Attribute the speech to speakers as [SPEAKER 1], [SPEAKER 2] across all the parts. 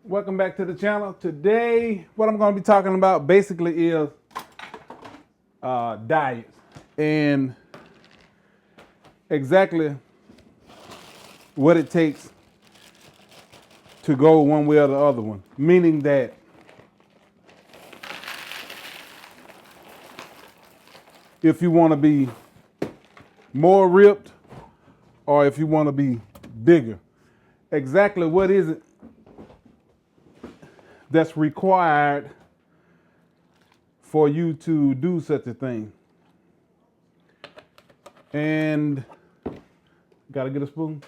[SPEAKER 1] Welcome back to the channel. Today, what I'm going to be talking about basically is diets and exactly what it takes to go one way or the other one. Meaning that if you want to be more ripped or if you want to be bigger, exactly what is it that's required for you to do such a thing. And gotta get a spoon.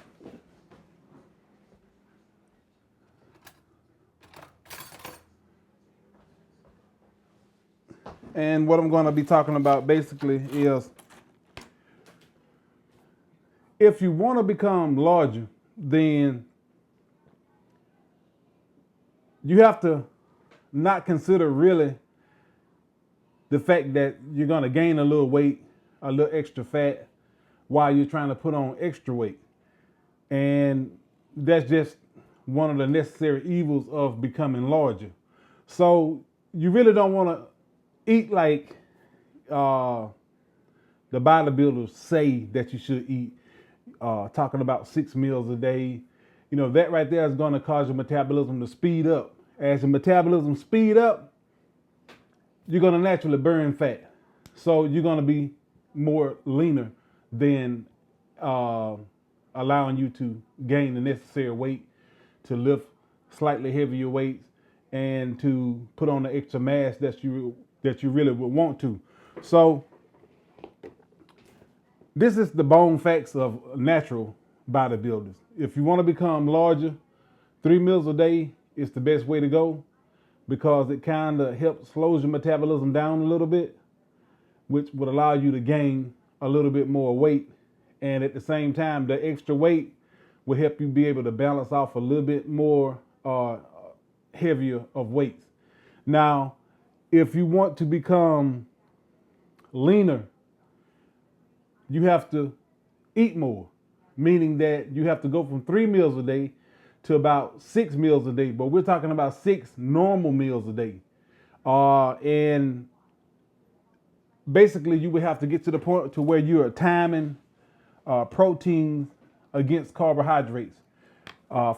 [SPEAKER 1] And what I'm going to be talking about basically is if you want to become larger, then you have to not consider really the fact that you're going to gain a little weight, a little extra fat while you're trying to put on extra weight. And that's just one of the necessary evils of becoming larger. So you really don't want to eat like the bodybuilders say that you should eat, talking about 6 meals a day. You know, that right there is going to cause your metabolism to speed up. As your metabolism speed up, you're going to naturally burn fat. So you're going to be more leaner than allowing you to gain the necessary weight to lift slightly heavier weights and to put on the extra mass that you really would want to. So this is the bone facts of natural bodybuilders. If you want to become larger, 3 meals a day is the best way to go because it kind of helps slows your metabolism down a little bit, which would allow you to gain a little bit more weight. And at the same time, the extra weight will help you be able to balance off a little bit more heavier of weights. Now, if you want to become leaner, you have to eat more, meaning that you have to go from 3 meals a day to about 6 meals a day. But we're talking about 6 normal meals a day. And basically you would have to get to the point to where you are timing proteins against carbohydrates.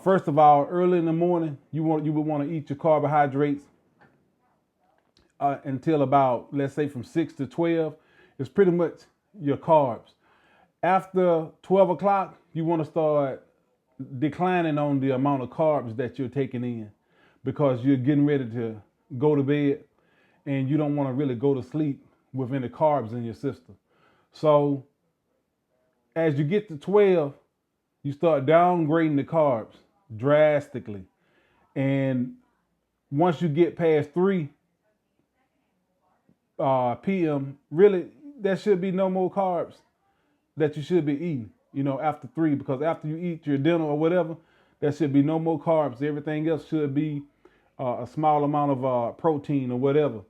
[SPEAKER 1] First of all, early in the morning, you would want to eat your carbohydrates until about, let's say from 6 to 12. It's pretty much your carbs. After 12 o'clock, you want to start declining on the amount of carbs that you're taking in because you're getting ready to go to bed and you don't want to really go to sleep with any carbs in your system. So as you get to 12, you start downgrading the carbs drastically. And once you get past 3 p.m., really, there should be no more carbs that you should be eating, you know, after 3, because after you eat your dinner or whatever, there should be no more carbs. Everything else should be a small amount of protein or whatever.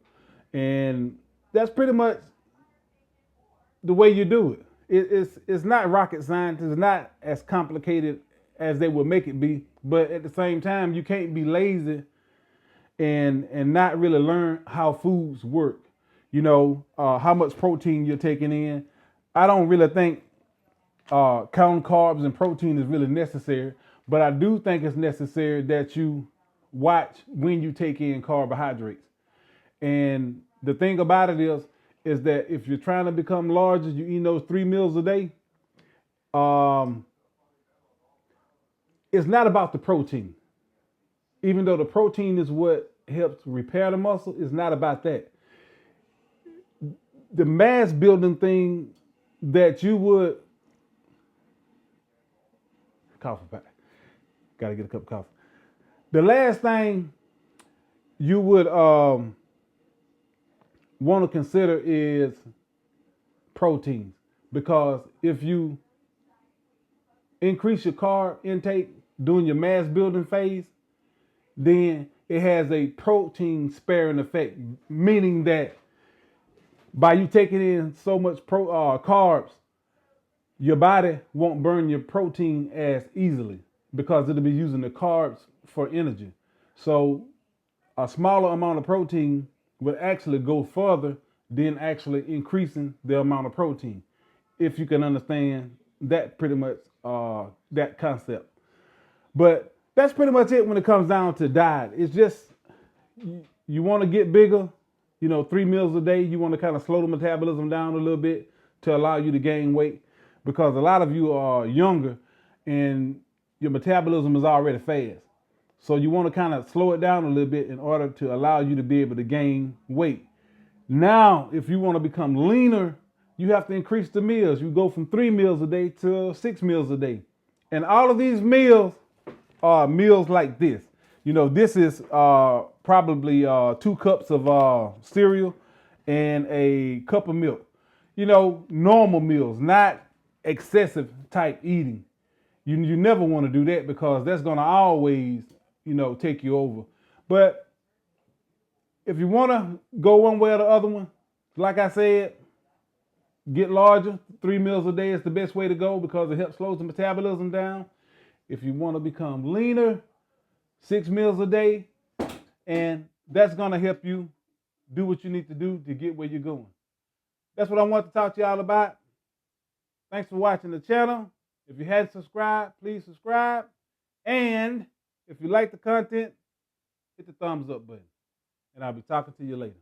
[SPEAKER 1] And that's pretty much the way you do it. It's not rocket science. It's not as complicated as they would make it be. But at the same time, you can't be lazy and not really learn how foods work. You know, how much protein you're taking in. I don't really think counting carbs and protein is really necessary, but I do think it's necessary that you watch when you take in carbohydrates. And the thing about it is that if you're trying to become larger, you eat those 3 meals a day. It's not about the protein. Even though the protein is what helps repair the muscle, it's not about that. The mass building thing that you would coffee back. Gotta get a cup of coffee. The last thing you would want to consider is proteins, because if you increase your carb intake during your mass building phase, then it has a protein sparing effect, meaning that by you taking in so much carbs, your body won't burn your protein as easily because it'll be using the carbs for energy. So a smaller amount of protein will actually go further than actually increasing the amount of protein, if you can understand that pretty much, that concept. But that's pretty much it when it comes down to diet. It's just, you want to get bigger, 3 meals a day. You want to kind of slow the metabolism down a little bit to allow you to gain weight, because a lot of you are younger and your metabolism is already fast. So you want to kind of slow it down a little bit in order to allow you to be able to gain weight. Now, if you want to become leaner, you have to increase the meals. You go from 3 meals a day to 6 meals a day. And all of these meals are meals like this. This is probably 2 cups of cereal and a cup of milk. Normal meals, not excessive type eating. You never want to do that, because that's going to always, take you over. But if you want to go one way or the other one, like I said, get larger. 3 meals a day is the best way to go, because it helps slow the metabolism down. If you want to become leaner, 6 meals a day, and that's going to help you do what you need to do to get where you're going. That's what I want to talk to y'all about. Thanks for watching the channel. If you hadn't subscribed, please subscribe. And if you like the content, hit the thumbs up button. And I'll be talking to you later.